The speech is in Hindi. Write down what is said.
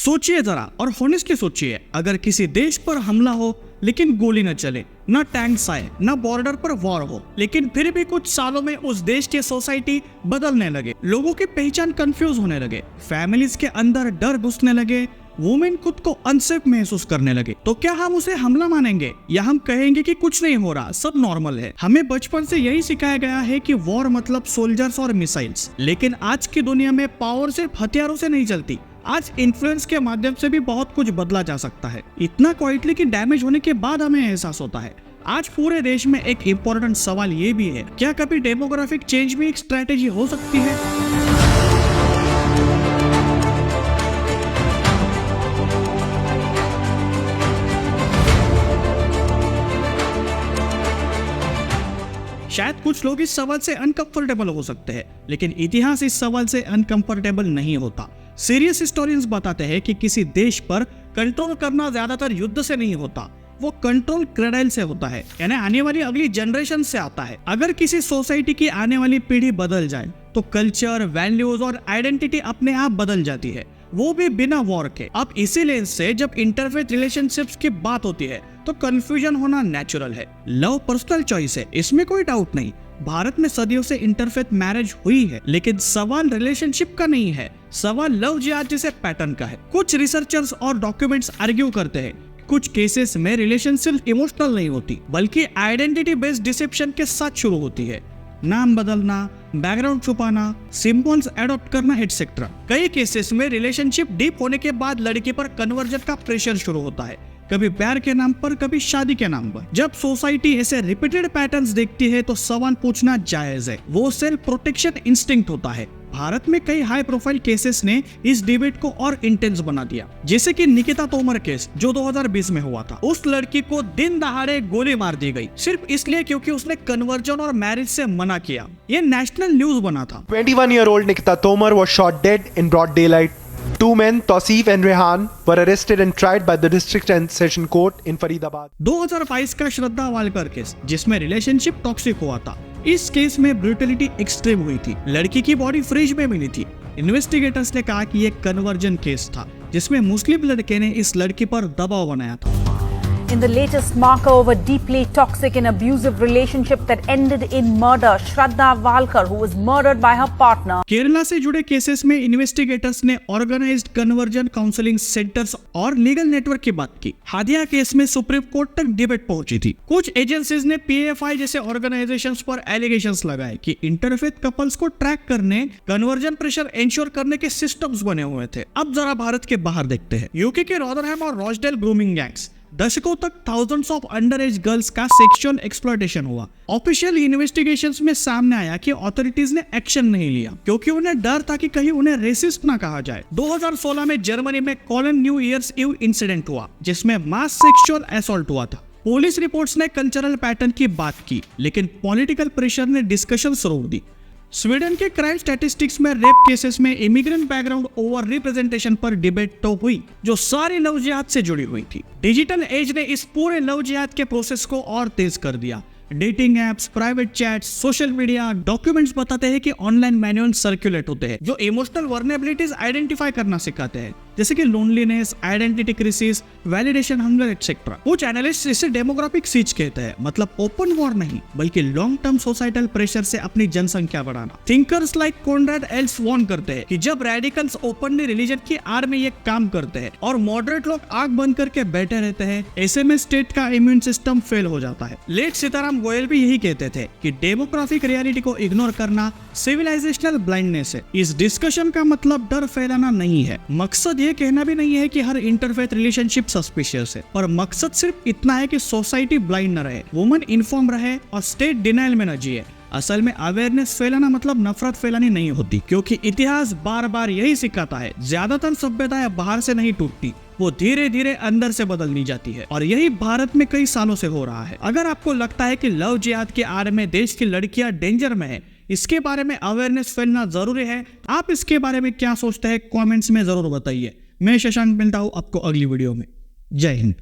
सोचिए जरा और होनेस्टली सोचिए, अगर किसी देश पर हमला हो लेकिन गोली न चले, न टैंक्स आए, न बॉर्डर पर वॉर हो, लेकिन फिर भी कुछ सालों में उस देश की सोसाइटी बदलने लगे, लोगों की पहचान कंफ्यूज होने लगे, फैमिलीज के अंदर डर घुसने लगे, वुमेन खुद को अनसेफ महसूस करने लगे, तो क्या हम उसे हमला मानेंगे या हम कहेंगे कि कुछ नहीं हो रहा, सब नॉर्मल है। हमें बचपन से यही सिखाया गया है कि वॉर मतलब सोल्जर्स और मिसाइल्स, लेकिन आज की दुनिया में पावर सिर्फ हथियारों से नहीं चलती। आज इन्फ्लुएंस के माध्यम से भी बहुत कुछ बदला जा सकता है, इतना क्वाइटली कि डैमेज होने के बाद हमें एहसास होता है। आज पूरे देश में एक इम्पोर्टेंट सवाल ये भी है, क्या कभी डेमोग्राफिक चेंज भी एक स्ट्रेटेजी हो सकती है? शायद कुछ लोग इस सवाल से अनकंफर्टेबल हो सकते हैं, लेकिन इतिहास इस सवाल से अनकंफर्टेबल नहीं होता। सीरियस हिस्टोरियंस बताते हैं कि किसी देश पर कंट्रोल करना ज्यादातर युद्ध से नहीं होता, वो कंट्रोल क्रेडाइल से होता है, यानी आने वाली अगली जनरेशन से आता है। अगर किसी सोसाइटी की आने वाली पीढ़ी बदल जाए तो कल्चर, वैल्यूज और आइडेंटिटी अपने आप बदल जाती है, वो भी बिना वॉर के। अब इसी लेंस से जब इंटरफेथ रिलेशनशिप्स की बात होती है तो कंफ्यूजन होना नेचुरल है। लव पर्सनल चॉइस है, इसमें कोई डाउट नहीं। भारत में सदियों से इंटरफेथ मैरिज हुई है, लेकिन सवाल रिलेशनशिप का नहीं है, सवाल लव जिहाद जैसे पैटर्न का है। कुछ रिसर्चर्स और डॉक्यूमेंट्स आर्ग्यू करते हैं कुछ केसेस में रिलेशनशिप इमोशनल नहीं होती, बल्कि आइडेंटिटी बेस्ड डिसेप्शन के साथ शुरू होती है। नाम बदलना, बैकग्राउंड छुपाना, सिंबल्स एडॉप्ट करना एटसेट्रा। कई केसेस में रिलेशनशिप डीप होने के बाद लड़की पर कन्वर्जन का प्रेशर शुरू होता है, कभी प्यार के नाम पर, कभी शादी के नाम पर। जब सोसाइटी ऐसे रिपीटेड पैटर्न्स देखती है तो सवाल पूछना जायज है, वो सेल्फ प्रोटेक्शन इंस्टिंक्ट होता है। भारत में कई हाई प्रोफाइल केसेस ने इस डिबेट को और इंटेंस बना दिया, जैसे कि निकिता तोमर केस जो 2020 में हुआ था। उस लड़की को दिन दहाड़े गोली मार दी गई सिर्फ इसलिए क्योंकि उसने कन्वर्जन और मैरिज से मना किया। ये नेशनल न्यूज बना था। 21-year-old Nikita Tomar was shot dead in broad daylight. Two men, Tausif and Rehan, were arrested and tried by the District and Session Court in Faridabad. 2022 का श्रद्धा वालकर केस, जिसमें रिलेशनशिप टॉक्सिक हुआ था। इस केस में ब्रूटलिटी एक्सट्रीम हुई थी, लड़की की बॉडी फ्रिज में मिली थी। इन्वेस्टिगेटर्स ने कहा कि ये कन्वर्जन केस था, जिसमें मुस्लिम लड़के ने इस लड़की पर दबाव बनाया था। In the latest marker of a deeply toxic and abusive relationship that ended in murder, Shraddha Walkar, who was murdered by her partner. Kerala से जुड़े केसेस में इन्वेस्टिगेटर्स ने ऑर्गेनाइज्ड कन्वर्जन काउंसलिंग सेंटर्स और लीगल नेटवर्क की बात की। हादिया केस में सुप्रीम कोर्ट तक डिबेट पहुंची थी। कुछ एजेंसीज ने PFI जैसे ऑर्गेनाइजेशंस पर एलिगेशंस लगाए कि इंटरफेथ कपल्स को ट्रैक करने, कन्वर्जन प्रेशर इंश्योर करने के सिस्टम्स बने हुए थे। अब जरा भारत के बाहर देखते हैं। यूके के रॉदरहैम और रॉचडेल ग्रूमिंग गैंग्स, दशकों तक thousands of under as girls का सेक्सुअल एक्सप्लॉयटेशन हुआ। ऑफिशियल इन्वेस्टिगेशंस में सामने आया कि ऑथोरिटीज ने एक्शन नहीं लिया क्योंकि उन्हें डर था कि कहीं उन्हें रेसिस्ट ना कहा जाए। 2016 में जर्मनी में Cologne New Year's Eve incident हुआ, जिसमें मास सेक्सुअल असॉल्ट हुआ था। पुलिस रिपोर्ट्स ने कल्चरल पैटर्न की बात की, लेकिन पॉलिटिकल प्रेशर ने डिस्कशन रोक दी। स्वीडन के क्राइम स्टैटिस्टिक्स में रेप केसेस में इमिग्रेंट बैकग्राउंड ओवर रिप्रेजेंटेशन पर डिबेट तो हुई, जो सारी लव जिहाद से जुड़ी हुई थी। डिजिटल एज ने इस पूरे लव जिहाद के प्रोसेस को और तेज कर दिया। Dating apps, private chats, social media, documents बताते हैं कि ऑनलाइन मैनुअल सर्कुलेट होते हैं जो इमोशनल वर्नेबिलिटीज आइडेंटिफाई करना सिखाते हैं, जैसे कि loneliness, identity crisis, validation hunger etcetera. कुछ एनालिस्ट इसे डेमोग्राफिक सीज कहते हैं, मतलब ओपन वॉर नहीं बल्कि लॉन्ग टर्म सोसाइटल प्रेशर से अपनी जनसंख्या बढ़ाना। Thinkers like Koenraad Elst warn करते हैं कि जब रेडिकल्स ओपनली रिलीजन की आड़ में ये काम करते हैं और मॉडरेट लोग आंख बंद करके बैठे रहते हैं, ऐसे में स्टेट का इम्यून सिस्टम फेल हो जाता है। लेट सीताराम गोयल भी यही कहते थे कि डेमोग्राफिक रियलिटी को इग्नोर करना सिविलाइजेशनल ब्लाइंडनेस है। इस डिस्कशन का मतलब डर फैलाना नहीं है, मकसद ये कहना भी नहीं है कि हर इंटरफेथ रिलेशनशिप सस्पिशियस है, और मकसद सिर्फ इतना है कि सोसाइटी ब्लाइंड न रहे, वुमन इन्फॉर्म रहे और स्टेट डिनाइल में न जिए। असल में अवेयरनेस फैलाना मतलब नफरत फैलानी नहीं होती, क्योंकि इतिहास बार बार यही सिखाता है, ज्यादातर सभ्यताएं बाहर से नहीं टूटती, वो धीरे धीरे अंदर से बदलनी जाती है, और यही भारत में कई सालों से हो रहा है। अगर आपको लगता है कि लव जिहाद के आड़ में देश की लड़कियां डेंजर में है, इसके बारे में अवेयरनेस फैलना जरूरी है। आप इसके बारे में क्या सोचते हैं, कमेंट्स में जरूर बताइए। मैं शशांक मिलता हूँ आपको अगली वीडियो में। जय हिंद।